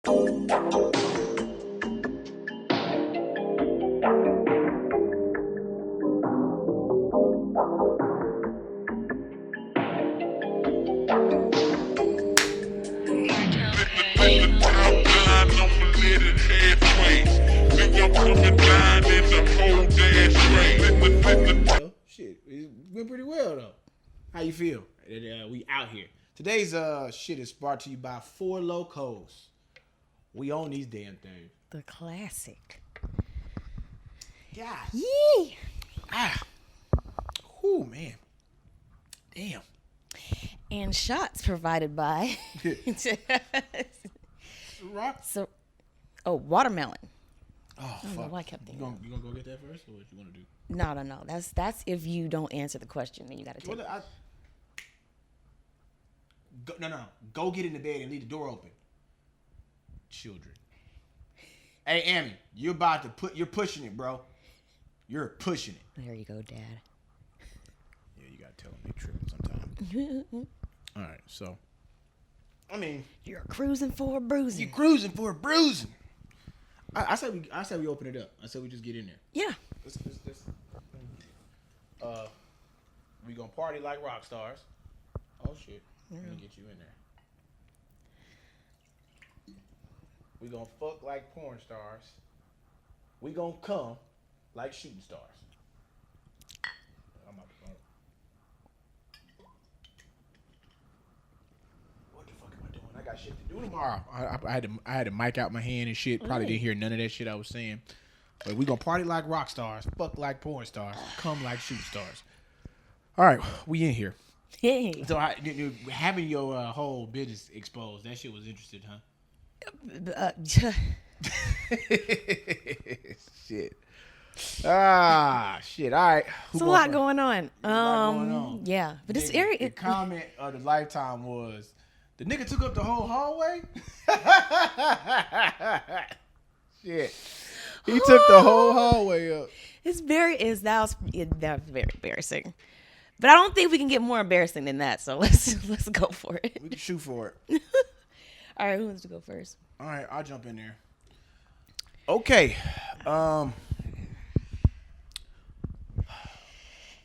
Shit, it went pretty well though. How you feel? We out here. Today's shit is brought to you by Four Locos. We own these damn things. The classic. Yeah. Yee. Oh man. Damn. And shots provided by. Rock. Watermelon. Oh, I don't know why I kept thinking. You gonna go get that first, or what you wanna do? No. That's if you don't answer the question, then you gotta take it. Go get in the bed and leave the door open. Children. Hey, Amy, you're pushing it, bro. You're pushing it. There you go, Dad. Yeah, you gotta tell them they tripping sometimes. All right, so. I mean. You're cruising for a bruising. You're cruising for a bruising. I said we open it up. I said we just get in there. Yeah. We gonna party like rock stars. Oh shit. Let me get you in there. We gonna fuck like porn stars. We gonna come like shooting stars. I'm about to go. What the fuck am I doing? I got shit to do tomorrow. I had to mic out my hand and shit. Probably didn't hear none of that shit I was saying. But we gonna party like rock stars, fuck like porn stars, come like shooting stars. All right, we in here. Hey. So having your whole business exposed, that shit was interesting, huh? Shit. Shit. All right. It's a lot going on. Yeah, but this area. The comment of the lifetime was, the nigga took up the whole hallway. Shit. He took the whole hallway up. That was very embarrassing. But I don't think we can get more embarrassing than that. So let's go for it. We can shoot for it. All right, who wants to go first? All right, I'll jump in there. Okay.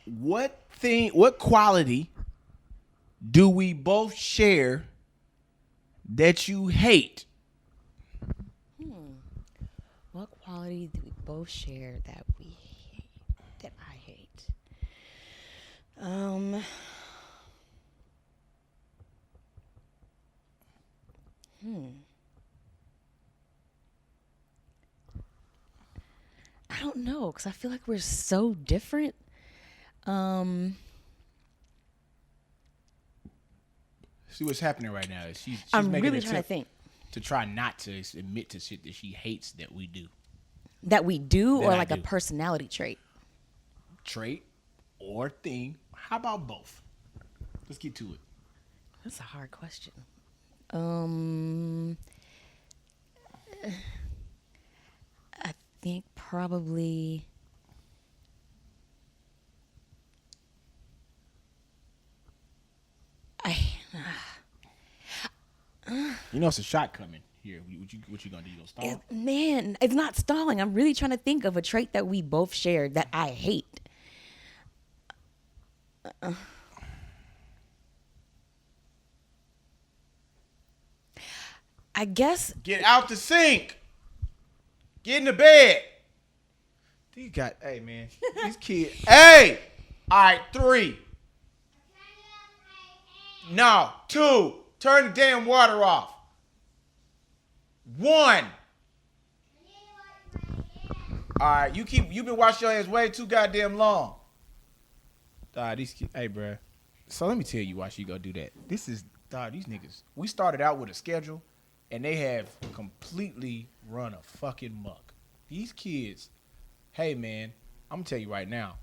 What quality do we both share that you hate? What quality do we both share that I hate? I don't know, because I feel like we're so different. See what's happening right now is she's I'm making really an trying to attempt think. to try not to admit to shit that she hates that we do. That we do, That or I like a do. personality trait? Trait or thing. How about both? Let's get to it. That's a hard question. I think probably. You know it's a shot coming here. What you gonna do? You gonna stall? Man, it's not stalling. I'm really trying to think of a trait that we both share that I hate. I guess. Get out the sink. Get in the bed. These guys, hey man, these kids. Hey, all right, 3. No, 2. Turn the damn water off. 1. All right, you've been washing your hands way too goddamn long. These kids, hey, bruh. So let me tell you why she gonna do that. These niggas. We started out with a schedule, and they have completely run a fucking muck. These kids, hey man, I'm gonna tell you right now.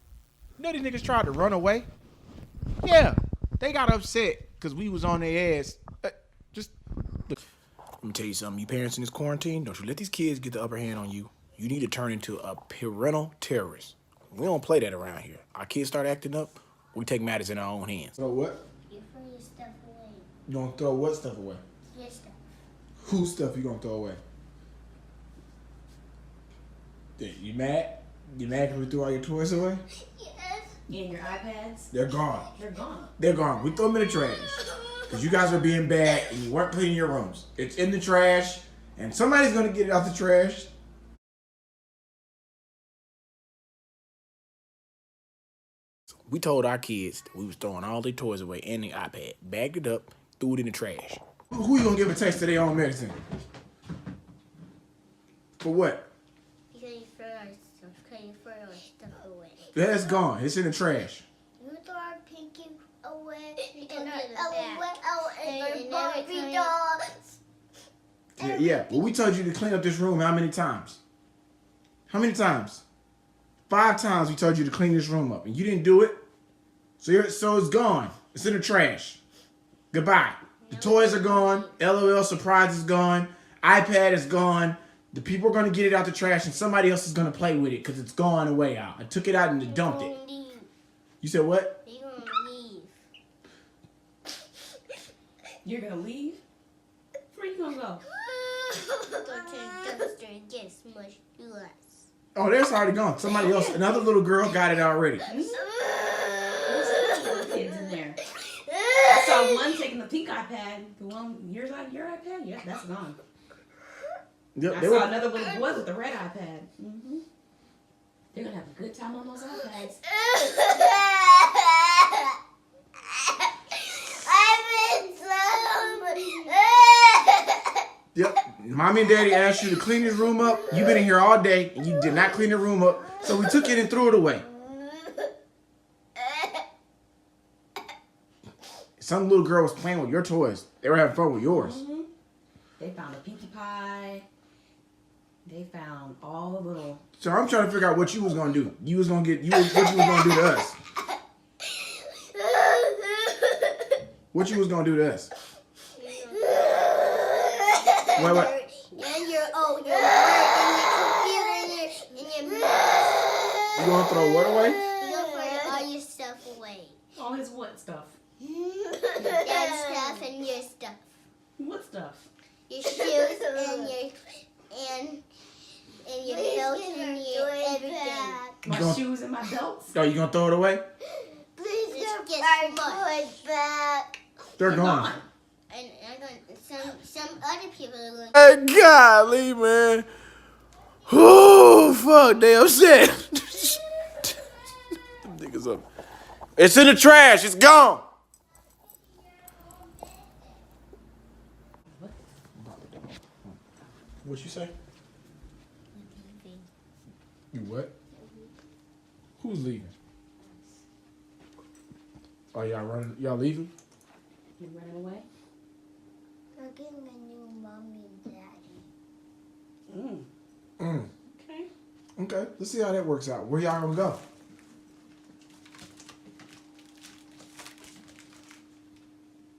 You know these niggas tried to run away? Yeah, they got upset because we was on their ass. Just look. Let me tell you something. You parents in this quarantine, don't you let these kids get the upper hand on you. You need to turn into a parental terrorist. We don't play that around here. Our kids start acting up, we take matters in our own hands. Throw what? You throw your stuff away. You gonna throw what stuff away? Your stuff. Whose stuff you gonna throw away? You mad? You mad because we threw all your toys away? Yes. And your iPads? They're gone. They're gone. They're gone. We threw them in the trash. Because you guys were being bad and you weren't cleaning your rooms. It's in the trash and somebody's going to get it out the trash. We told our kids that we was throwing all their toys away and the iPad. Bagged it up, threw it in the trash. Who you going to give a taste of their own medicine? For what? Because you throw our stuff. Because you throw our stuff away. That's gone. It's in the trash. You throw our pinky away. You can and get it back. and our Barbie dolls. Yeah. Well, we told you to clean up this room how many times? How many times? 5 times we told you to clean this room up, and you didn't do it. So it's gone. It's in the trash. Goodbye. The toys are gone. LOL surprise is gone. iPad is gone. The people are going to get it out the trash, and somebody else is going to play with it because it's gone away out. I took it out and dumped it. You said what? You're going to leave. You're gonna leave? Where you gonna go? Go to the dumpster and get smushed glass. Oh, that's already gone. Somebody else, another little girl got it already. There's kids in there. I saw one taking the pink iPad. The one your iPad? Yeah, that's gone. Yep, I they saw were, another little boy with the red iPad. Mm-hmm. They're gonna have a good time on those iPads. yep. Mommy and Daddy asked you to clean this room up. You've been in here all day, and you did not clean the room up. So we took it and threw it away. Some little girl was playing with your toys. They were having fun with yours. Mm-hmm. They found a Pinkie Pie. They found all the little. So I'm trying to figure out what you was gonna do. You was gonna get what you was gonna do to us. What you was gonna do to us? What? And your work and your computer and your mouse. You gonna throw what away? You gonna throw all your stuff away. All his what stuff? Dad's stuff and your stuff. What stuff? Your shoes and your belt and your everything. My gonna- shoes and my belts. Oh, you gonna throw it away? Please get our toys back. They're gone. And I'm going. Some other people are going. Hey, golly, man. Oh, fuck, they upset. Them niggas up. It's in the trash. It's gone. What you say? You what? Who's leaving? Oh, y'all running? Y'all leaving? You running away? We're getting a new mommy and daddy. Okay. Okay, let's see how that works out. Where y'all gonna go?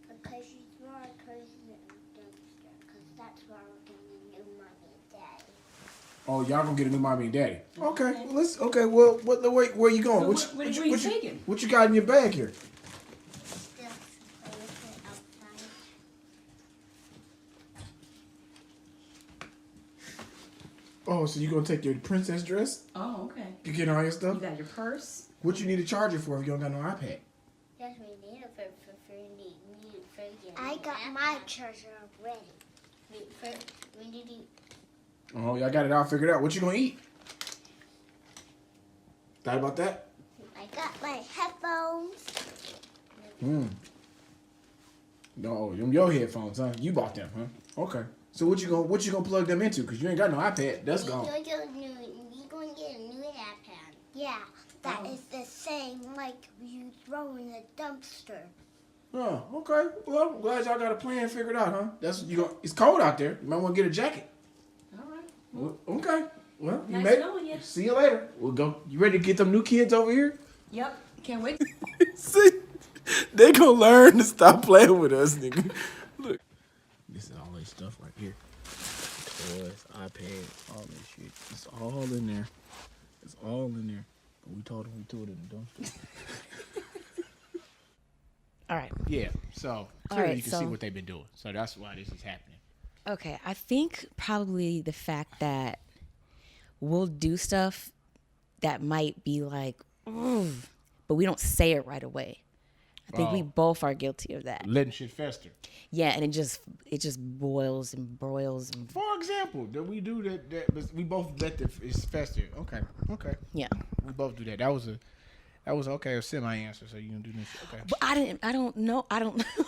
Because she's more crazy than a dumpster. Because that's where we're getting a new mommy and daddy. Oh, y'all gonna get a new mommy and daddy. Okay, well, let's. Okay, well, where you going? So what are you taking? What you got in your bag here? Stuff outside. Oh, so you gonna take your princess dress? Oh, okay. You getting all your You stuff? got your purse. What you need a charger for if you don't got no iPad? Yes, we need it for I got my charger already. We need to. Oh, y'all got it all figured out. What you gonna eat? Thought about that? I got my headphones. No, them your headphones, huh? You bought them, huh? Okay. So what you gonna plug them into? Cause you ain't got no iPad. That's gone. You're going to get a new iPad. Yeah, that is the same like you throw in a dumpster. Oh, okay. Well, I'm glad y'all got a plan figured out, huh? That's you go. It's cold out there. You might want to get a jacket. All right. Well, okay. Well, you Nice made knowing you. it. See you later. We'll go. You ready to get them new kids over here? Yep. Can't wait. See, they gonna learn to stop playing with us, nigga. Look, this is all this stuff right here. Toys, iPad, all this shit. It's all in there. It's all in there. But we told them we threw it in the dumpster. All right. Yeah. So All clearly right, you can see what they've been doing. So that's why this is happening. Okay, I think probably the fact that we'll do stuff that might be like, "Ooh," but we don't say it right away. I think we Oh. both are guilty of that. Letting shit fester. Yeah, and it just boils and broils and For example, that we do that we both let it's fester. Okay. yeah. We both do that. That was okay, a semi answer, so you can do this shit. Okay. But I don't know.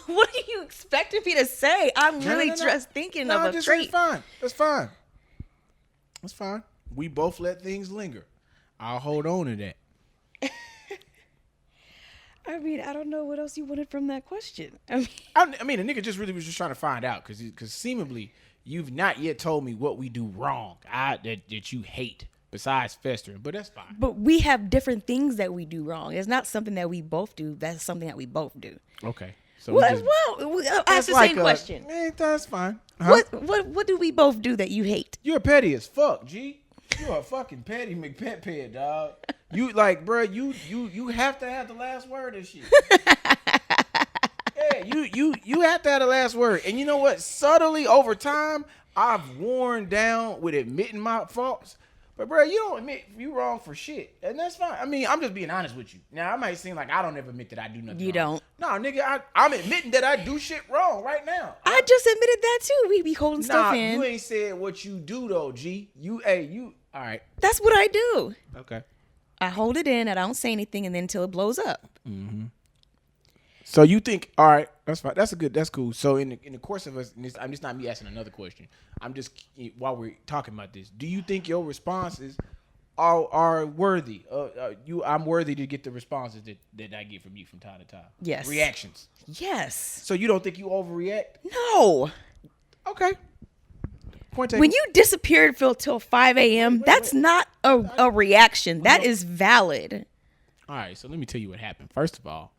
What do you expecting me to say? I'm really just thinking of a just trait. It's fine. That's fine. That's fine. We both let things linger. I'll hold on to that. I mean, I don't know what else you wanted from that question. I mean, the nigga just really was just trying to find out because seemingly you've not yet told me what we do wrong that you hate besides festering, but that's fine. But we have different things that we do wrong. It's not something that we both do. That's something that we both do. Okay. So Well, ask the like same question. That's fine. Huh? What do we both do that you hate? You're petty as fuck, G. You're a fucking petty McPet, dog. You like, bro. You have to have the last word and shit. Yeah, you have to have the last word. And you know what? Subtly over time, I've worn down with admitting my faults. But bro, you don't admit you wrong for shit, and that's fine. I mean, I'm just being honest with you. Now, I might seem like I don't ever admit that I do nothing. You wrong. don't. No, nigga, I'm admitting that I do shit wrong right now. I just admitted that too. We be holding stuff in. You ain't said what you do though, G. You all right. That's what I do. Okay. I hold it in and I don't say anything, and then until it blows up. So you think, all right, that's fine. That's cool. So in the course of us, I'm just not me asking another question. I'm just, while we're talking about this, do you think your responses are worthy? I'm worthy to get the responses that I get from you from time to time. Yes. Reactions. Yes. So you don't think you overreact? No. Okay. Point taken. When you disappeared till 5 a.m., that's not a reaction. That is valid. All right, so let me tell you what happened. First of all,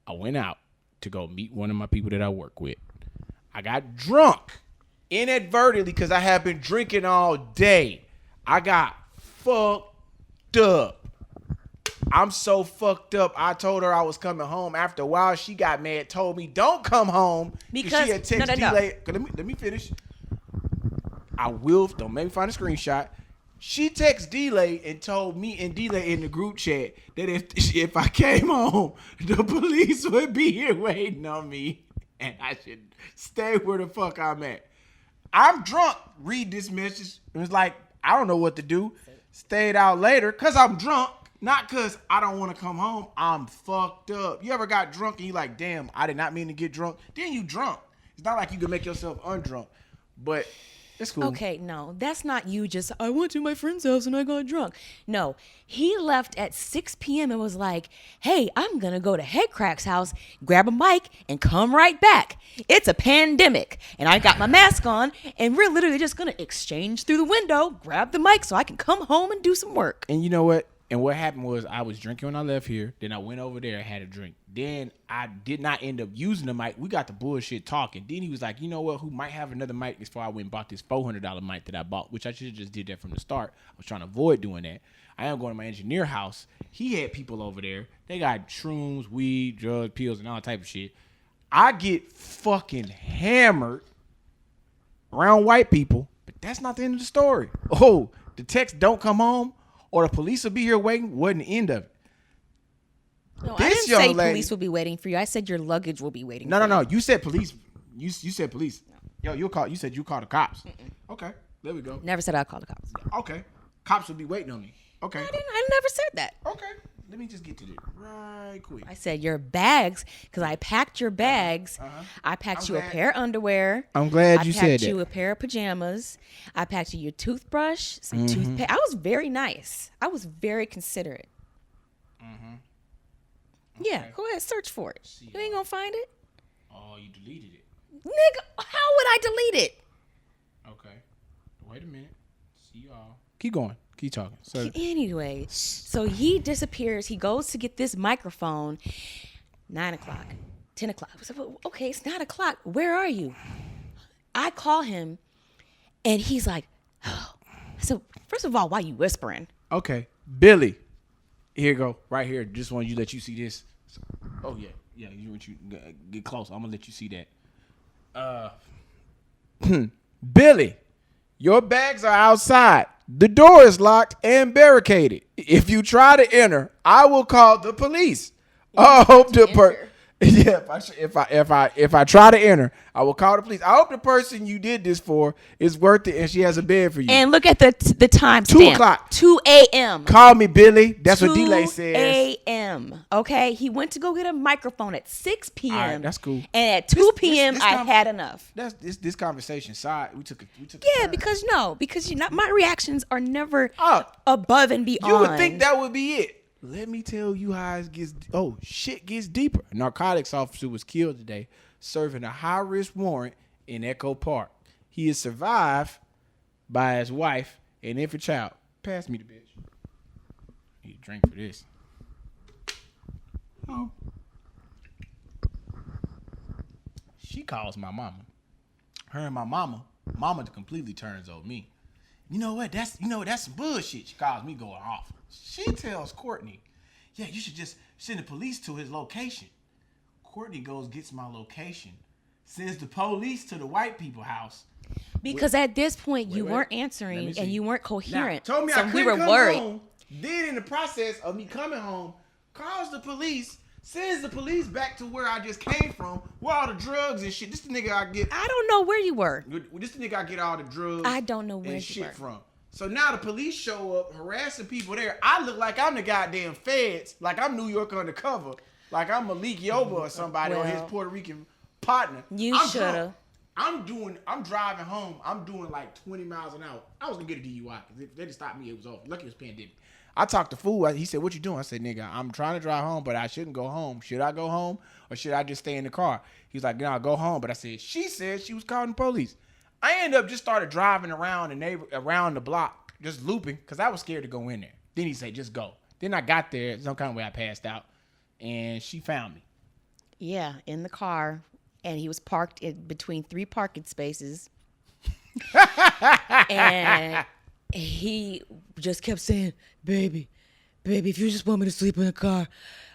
I went out to go meet one of my people that I work with. I got drunk inadvertently because I have been drinking all day. I got fucked up. I'm so fucked up. I told her I was coming home. After a while, she got mad, told me, don't come home. Because she had text delay. Let me finish. Don't make me find a screenshot. She text D-Lay and told me and D-Lay in the group chat that if I came home, the police would be here waiting on me and I should stay where the fuck I'm at. I'm drunk. Read this message. It was like, I don't know what to do. Stayed out later because I'm drunk, not because I don't want to come home. I'm fucked up. You ever got drunk and you like, damn, I did not mean to get drunk? Then you drunk. It's not like you can make yourself undrunk, but it's cool. Okay, no, that's not you just, I went to my friend's house and I got drunk. No, he left at 6 p.m. and was like, hey, I'm going to go to Headcrack's house, grab a mic, and come right back. It's a pandemic. And I got my mask on, and we're literally just going to exchange through the window, grab the mic so I can come home and do some work. And you know what? And what happened was I was drinking when I left here. Then I went over there and had a drink. Then I did not end up using the mic. We got the bullshit talking. Then he was like, you know what? Who might have another mic? Before I went and bought this $400 mic that I bought, which I should have just did that from the start. I was trying to avoid doing that. I am going to my engineer house. He had people over there. They got shrooms, weed, drugs, pills, and all type of shit. I get fucking hammered around white people, but that's not the end of the story. Oh, the text don't come home or the police will be here waiting wasn't the end of it. No, This I didn't young say lady- police will be waiting for you. I said your luggage will be waiting No, for no, you. no. You said police. You said police. Yo, you said you called the cops. Okay, there we go. Never said I'd call the cops. Okay, cops will be waiting on me. Okay, I never said that. okay. Let me just get to this right quick. I said your bags, because I packed your bags. I packed I'm you a glad- pair of underwear. I'm glad you I said packed you that. a pair of pajamas. I packed you your toothbrush, some toothpaste. I was very nice. I was very considerate. Yeah, go ahead, search for it. You ain't gonna find it, Oh, you deleted it. nigga. How would I delete it? Okay. Wait a minute. See y'all. Keep going. Keep talking. So Anyway, so he disappears. He goes to get this microphone. 9 o'clock, 10 o'clock. I said, well, okay, it's 9 o'clock. Where are you? I call him, and he's like, oh. I said, first of all, why you whispering? okay, Billy. Here you go. Right here. Just wanted you to let you see this. Oh yeah, yeah. You want you get close. I'm gonna let you see that. Billy, your bags are outside. The door is locked and barricaded. If you try to enter, I will call the police. I hope the yeah. If I try to enter, I will call the police. I hope the person you did this for is worth it and she has a bed for you. And look at the time 2 stamp. o'clock. 2 a.m. Call me, Billy. That's what Delay says. 2 a.m. Okay, he went to go get a microphone at 6 p.m. All right, that's cool. And at 2 p.m. I had enough. That's this conversation side. We took. Yeah, because my reactions are never above and beyond. You would think that would be it. Let me tell you how it gets. Oh, shit gets deeper. A narcotics officer was killed today, serving a high-risk warrant in Echo Park. He is survived by his wife and infant child. Pass me the bitch. Need a drink for this. Oh. She calls my mama. Her and my mama completely turns on me. You know what? That's some bullshit. She calls me going off. She tells Courtney, yeah, you should just send the police to his location. Courtney goes, gets my location, sends the police to the white people house. Because at this point, you weren't answering and you weren't coherent. Now, told me so I we couldn't were come worried. home. Then in the process of me coming home, calls the police, sends the police back to where I just came from, where all the drugs and shit. This the nigga I get. I don't know where you were. This the nigga I get all the drugs. I don't know where and you shit were. from. So now the police show up harassing people there. I look like I'm the goddamn feds, like I'm New York undercover, like I'm Malik Yoba or somebody or his Puerto Rican partner. You should have. I'm driving home. I'm doing like 20 miles an hour. I was gonna get a DUI because if they didn't stop me, it was over. Lucky it was pandemic. I talked to Fool. He said, "What you doing?" I said, "Nigga, I'm trying to drive home, but I shouldn't go home. Should I go home or should I just stay in the car?" He's like, "No, I'll go home." But I said, "She said she was calling the police." I ended up just started driving around around the block, just looping, because I was scared to go in there. Then he said, "Just go." Then I got there, some kind of way I passed out, and she found me. Yeah, in the car, and he was parked in between 3 parking spaces, and he just kept saying, baby, if you just want me to sleep in the car,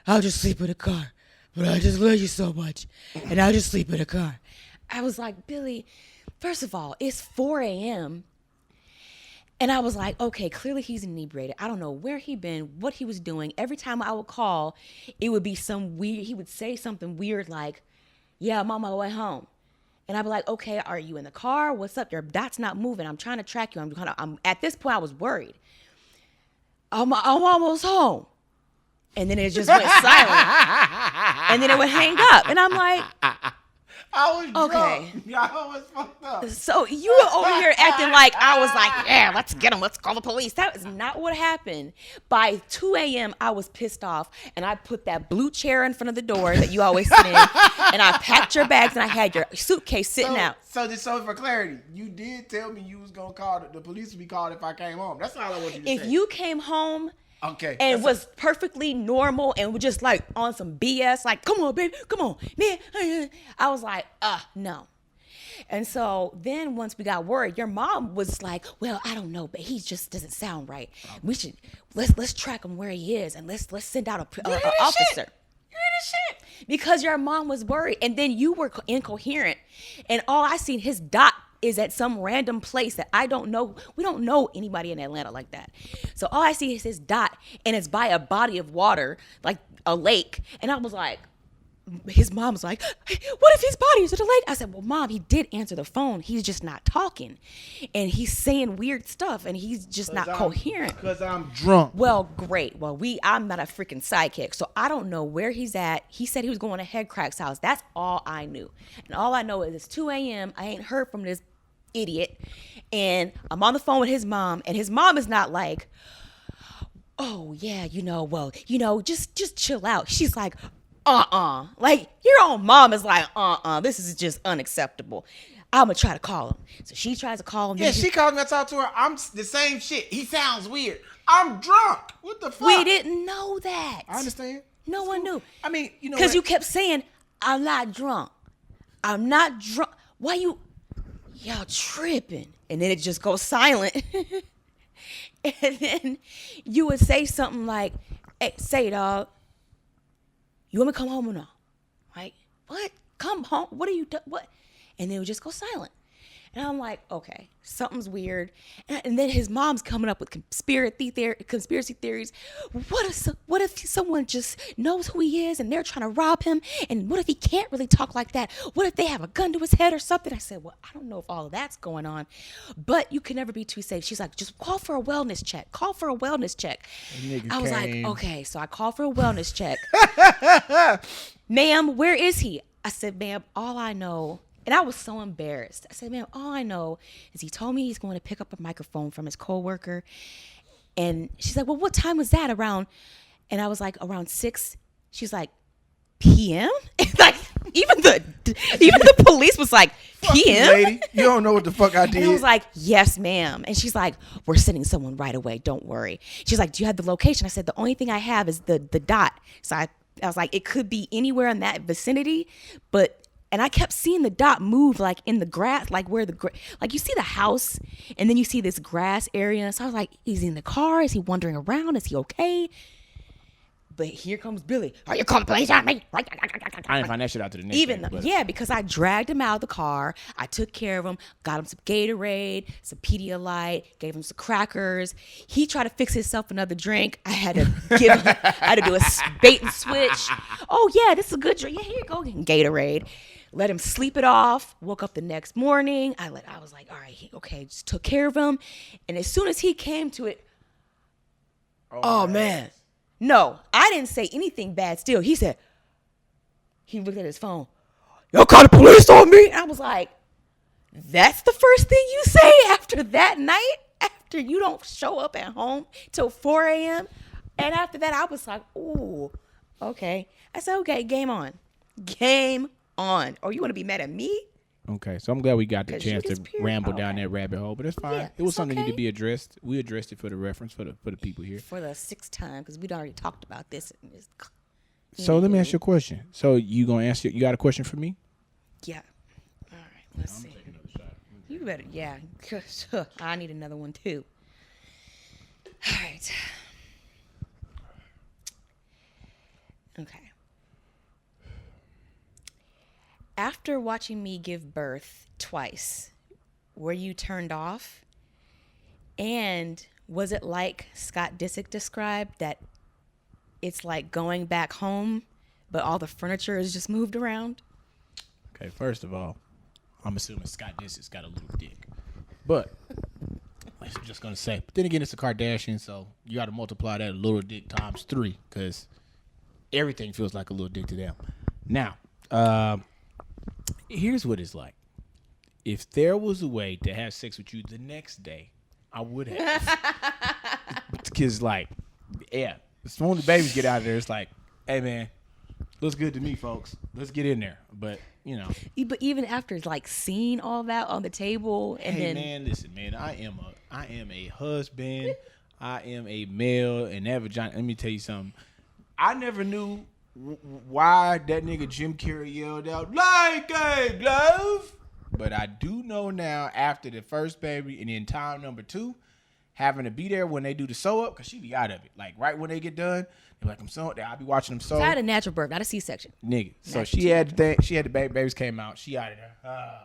I'll just sleep in the car. But I just love you so much, and I'll just sleep in the car." I was like, Billy, first of all, it's 4 a.m., and I was like, okay, clearly he's inebriated. I don't know where he been, what he was doing. Every time I would call, it would be he would say something weird like, "Yeah, I'm on my way home." And I'd be like, okay, are you in the car? What's up? Your dot's not moving. I'm trying to track you. I'm at this point, I was worried. I'm almost home. And then it just went silent. And then it would hang up. And I'm like, I was okay. drunk. Y'all was fucked up. So you were over here acting like I was like, yeah, let's get him. Let's call the police. That is not what happened. By 2 a.m., I was pissed off, and I put that blue chair in front of the door that you always sit in, and I packed your bags, and I had your suitcase sitting out. So just so for clarity, you did tell me you was gonna call the police would be called if I came home. That's all I want you to say. If you came home. Okay. And was perfectly normal and was just like on some BS, like, come on, baby, come on, man. I was like, no. And so then once we got worried, your mom was like, well, I don't know, but he just doesn't sound right. We should, let's track him where he is and let's send out a officer. You hear this shit? Because your mom was worried. And then you were incoherent. And all I seen, his dot is at some random place that I don't know. We don't know anybody in Atlanta like that. So all I see is his dot, and it's by a body of water, like a lake. And I was like, his mom was like, hey, what if his body is at a lake? I said, well, Mom, he did answer the phone. He's just not talking. And he's saying weird stuff, and he's just not coherent. Because I'm drunk. Well, great. Well, I'm not a freaking sidekick, so I don't know where he's at. He said he was going to Headcrack's house. That's all I knew. And all I know is it's 2 a.m. I ain't heard from this idiot. And I'm on the phone with his mom, and his mom is not like, oh, yeah, just chill out. She's like, like your own mom is like, this is just unacceptable. I'm gonna try to call him. So she tries to call him. Yeah, she called me. I talked to her. I'm the same shit. He sounds weird. I'm drunk. What the fuck? We didn't know that. I understand. No one knew. I mean, because you kept saying, I'm not drunk. I'm not drunk. Why y'all tripping? And then it just goes silent. And then you would say something like, hey, say, dog, you want me to come home or not? Like, what? Come home? What are you doing? What? And then it would just go silent. And I'm like, okay, something's weird. And then his mom's coming up with conspiracy theories. What if someone just knows who he is and they're trying to rob him? And what if he can't really talk like that? What if they have a gun to his head or something? I said, well, I don't know if all of that's going on, but you can never be too safe. She's like, just call for a wellness check. Call for a wellness check. I was like, okay. So I called for a wellness check. Ma'am, where is he? I said, ma'am, all I know, and I was so embarrassed. I said, ma'am, all I know is he told me he's going to pick up a microphone from his coworker. And she's like, well, what time was that around? And I was like, around 6. She's like, PM? Like, even the police was like, PM? Lady, you don't know what the fuck I did. And I was like, yes, ma'am. And she's like, we're sending someone right away. Don't worry. She's like, do you have the location? I said, the only thing I have is the dot. So I was like, it could be anywhere in that vicinity, and I kept seeing the dot move like in the grass, like where like you see the house and then you see this grass area. So I was like, is he in the car? Is he wandering around? Is he okay? But here comes Billy. Are you calling police on me? I didn't find that shit out to the next day, Yeah, because I dragged him out of the car. I took care of him, got him some Gatorade, some Pedialyte, gave him some crackers. He tried to fix himself another drink. I had to do a bait and switch. Oh yeah, this is a good drink. Yeah, here you go, Gatorade. Let him sleep it off. Woke up the next morning. I was like, all right, okay, just took care of him. And as soon as he came to it, oh man. No, I didn't say anything bad still. He said, he looked at his phone. Y'all call the police on me? And I was like, that's the first thing you say after that night? After you don't show up at home till 4 a.m.? And after that, I was like, ooh, okay. I said, okay, game on. Game on. Or you want to be mad at me? Okay, so I'm glad we got the chance to ramble down that rabbit hole, but it's fine. Yeah, it was something that needed to be addressed. We addressed it for the reference for the people here. For the 6th time, because we'd already talked about this. So let me ask you a question. So you gonna answer? You got a question for me? Yeah. All right. Let's see. You better. Yeah. I need another one too. All right. Okay. After watching me give birth twice, were you turned off? And was it like Scott Disick described, that it's like going back home, but all the furniture is just moved around? Okay, first of all, I'm assuming Scott Disick's got a little dick. But I'm just going to say, but then again, it's a Kardashian, so you got to multiply that little dick times 3, because everything feels like a little dick to them. Now, here's what it's like. If there was a way to have sex with you the next day, I would have. Because, like, yeah, as soon as the babies get out of there, it's like, hey, man, looks good to me, folks. Let's get in there. But, you know. But even after, like, seeing all that on the table and hey, then... man, listen, man, I am a husband. I am a male. And that vagina, let me tell you something. I never knew why that nigga Jim Carrey yelled out, like a glove. But I do know now, after the first baby and then time number 2, having to be there when they do the sew up, because she be out of it. Like, right when they get done, they're like, I'm sewing. I'll be watching them sew. So I had a natural birth, not a C-section. Nigga. So she had the babies came out. She out of there.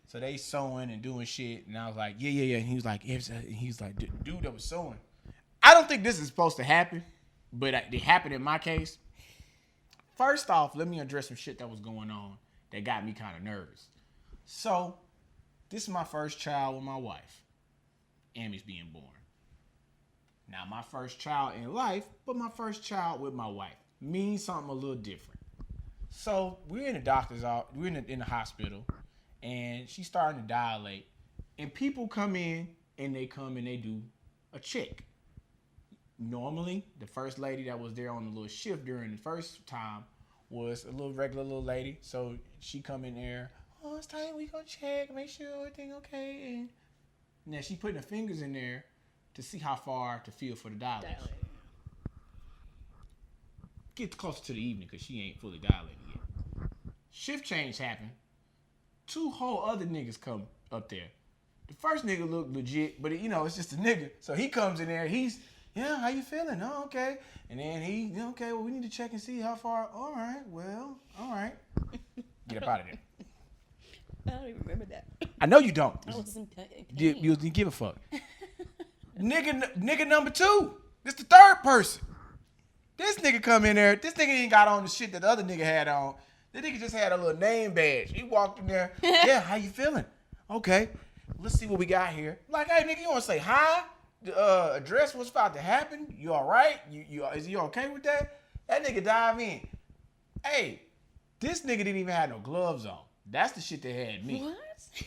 So they sewing and doing shit. And I was like, yeah. And he was like, dude that was sewing. I don't think this is supposed to happen, but it happened in my case. First off, let me address some shit that was going on that got me kind of nervous. So, this is my first child with my wife. Amy's being born. Now, my first child in life, but my first child with my wife means something a little different. So, we're in the doctor's office, we're in the hospital, and she's starting to dilate. And people come in, and they do a check. Normally, the first lady that was there on the little shift during the first time was a little regular little lady. So, she come in there, oh, it's time we gonna check, make sure everything okay. And now she putting her fingers in there to see how far to feel for the dilation. Get closer to the evening because she ain't fully dilated yet. Shift change happened. 2 whole other niggas come up there. The first nigga looked legit, but it's just a nigga. So he comes in there, yeah, how you feeling? Oh, okay. And then okay, well, we need to check and see how far. All right, well, all right. Get up out of there. I don't even remember that. I know you don't. I wasn't You didn't give a fuck. nigga number 2. This the third person. This nigga come in there. This nigga ain't got on the shit that the other nigga had on. This nigga just had a little name badge. He walked in there. Yeah, how you feeling? Okay, let's see what we got here. Like, hey, nigga, you want to say hi? The address, what's about to happen? You all right? Is he okay with that? That nigga dive in. Hey, this nigga didn't even have no gloves on. That's the shit that had me. What?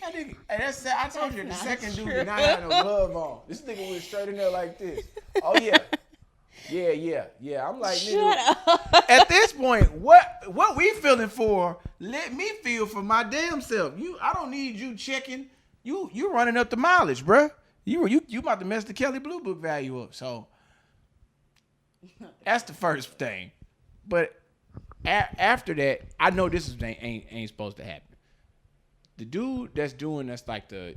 That nigga, hey, I told you the That's second not dude true. did not have no glove on. This nigga went straight in there like this. Oh yeah. Yeah. I'm like, nigga, Shut up. at this point, what we feeling for? Let me feel for my damn self. I don't need you checking. You running up the mileage, bruh. You about to mess the Kelly Blue Book value up. So that's the first thing. But after that, I know this ain't supposed to happen. The dude that's like the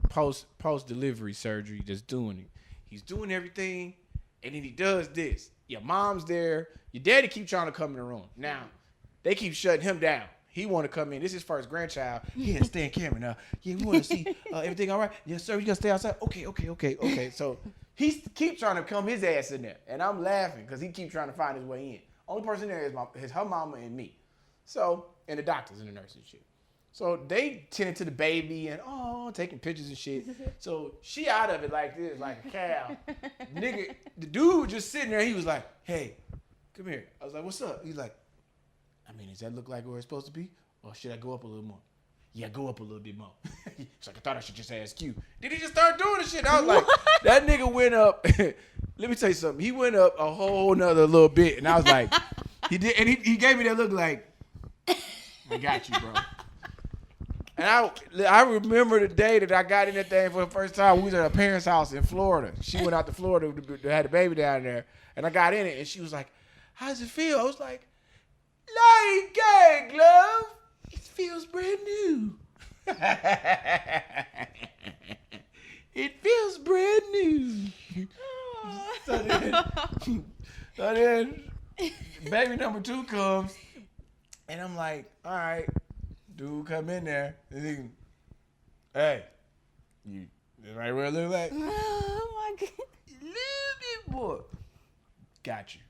post delivery surgery that's doing it. He's doing everything, and then he does this. Your mom's there. Your daddy keep trying to come in the room. Now, they keep shutting him down. He want to come in. This is his first grandchild. Yeah, stay in camera now. Yeah, we want to see everything all right. Yes, sir. You gonna stay outside? Okay. So he keep trying to come his ass in there, and I'm laughing because he keep trying to find his way in. Only person there is her mama and me. So, and the doctors and the nurses and shit. So they tending to the baby and taking pictures and shit. So she out of it like this, like a cow. Nigga, the dude just sitting there. He was like, "Hey, come here." I was like, "What's up?" He's like, "I mean, does that look like where it's supposed to be, or should I go up a little more?" Yeah, go up a little bit more. It's like, I thought I should just ask you. Did he just start doing the shit? I was like, that nigga went up. Let me tell you something. He went up a whole nother little bit, and I was like, he did, and he gave me that look like, I got you, bro. And I remember the day that I got in that thing for the first time. We was at her parents' house in Florida. She went out to Florida to have the baby down there, and I got in it, and she was like, "How does it feel?" I was like, "Like gag, glove. It feels brand new." It feels brand new. So then baby number 2 comes, and I'm like, all right, dude, come in there. And he, hey, you right where it look like? Oh my god. A little bit more. Got you.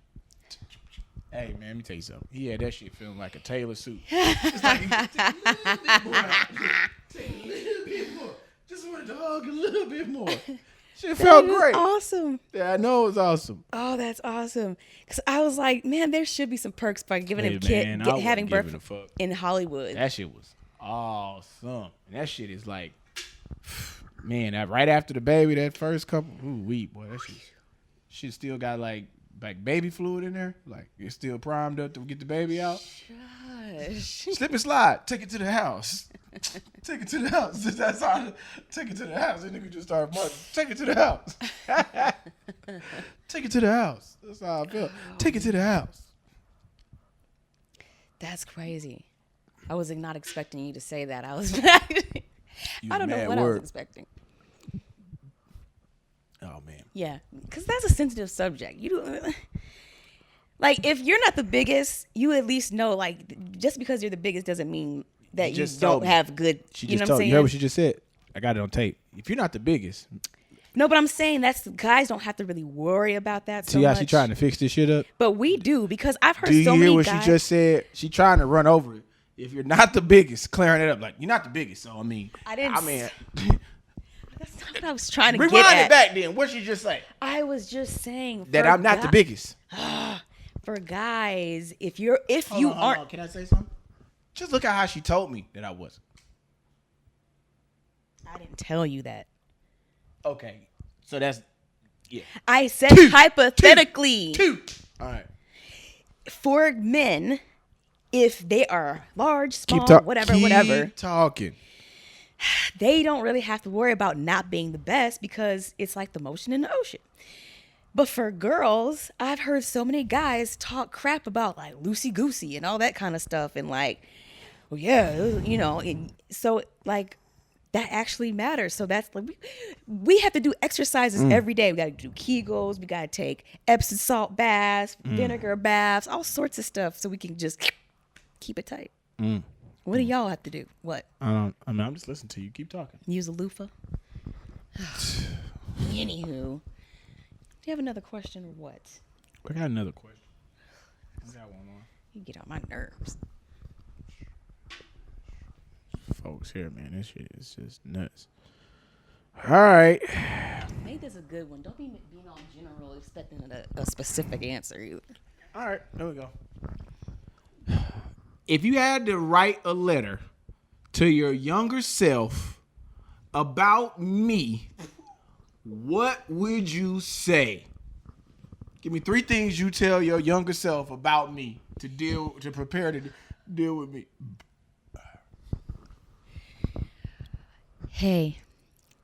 Hey, man, let me tell you something. He had that shit feeling like a tailor suit. It's like, take a little bit more out. Take a little bit more. Just wanted to hug a little bit more. Shit felt great. Awesome. Yeah, I know it was awesome. Oh, that's awesome. Because I was like, man, there should be some perks by giving him having birth in Hollywood. That shit was awesome. And that shit is like, man, right after the baby, that first couple, boy, that shit still got like baby fluid in there. Like, it's still primed up to get the baby out. Gosh. Slip and slide. Take it to the house. Take it to the house. That's all. Take it to the house. And nigga just started marching. Take it to the house. Take it to the house. That's how I feel. Take it to the house. That's crazy. I was not expecting you to say that. I was. You I don't know mad what I was word. expecting. Oh, man. Yeah, because that's a sensitive subject. Like, if you're not the biggest, you at least know, like, just because you're the biggest doesn't mean that you just told don't me. have good, She you know just what I'm told saying? you. Heard what she just said? I got it on tape. If you're not the biggest. No, but I'm saying guys don't have to really worry about that so See how much. she trying to fix this shit up? But we do, because I've heard Do you so hear many what guys. she just said? She trying to run over it. If you're not the biggest, clearing it up. Like, you're not the biggest. So, I mean. That's not what I was trying to rewind get at. it back then. What she just say? I was just saying That I'm not the biggest. For guys, if Hold aren't. on. Can I say something? Just look at how she told me that I wasn't. I didn't tell you that. Okay. So that's, yeah. I said hypothetically. Two. All right. For men, if they are large, small, Keep whatever, talking. they don't really have to worry about not being the best because it's like the motion in the ocean. But for girls, I've heard so many guys talk crap about like loosey-goosey and all that kind of stuff. And like, well, yeah, you know, and so like that actually matters. So that's like, we have to do exercises every day. We got to do Kegels. We got to take Epsom salt baths, vinegar baths, all sorts of stuff so we can just keep it tight. What do y'all have to do? What? I'm just listening to you. Keep talking. Use a loofah? Anywho. Do you have another question or what? I got another question. I got one more. You get on my nerves. Folks here, man, this shit is just nuts. All right. Make this a good one. Don't be being all general, expecting a specific answer either. All right, there we go. If you had to write a letter to your younger self about me, what would you say? Give me 3 things you tell your younger self about me to prepare to deal with me. Hey,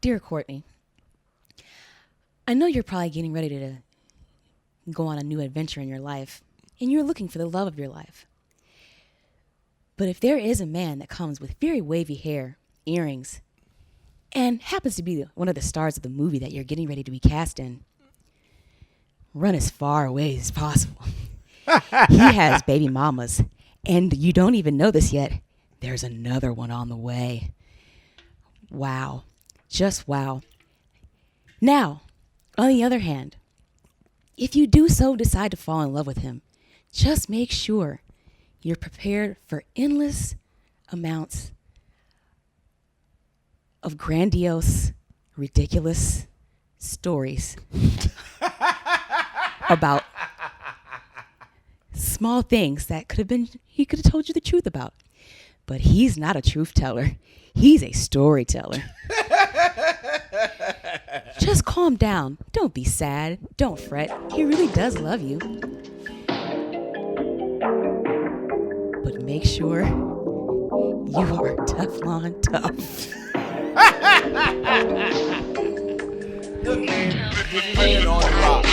dear Courtney, I know you're probably getting ready to go on a new adventure in your life, and you're looking for the love of your life. But if there is a man that comes with very wavy hair, earrings, and happens to be one of the stars of the movie that you're getting ready to be cast in, run as far away as possible. He has baby mamas, and you don't even know this yet. There's another one on the way. Wow. Just wow. Now, on the other hand, if you do so decide to fall in love with him, just make sure you're prepared for endless amounts of grandiose, ridiculous stories about small things that he could have told you the truth about. But he's not a truth teller. He's a storyteller. Just calm down. Don't be sad. Don't fret. He really does love you. But make sure you are Teflon tough. Look, man, this is on the rock.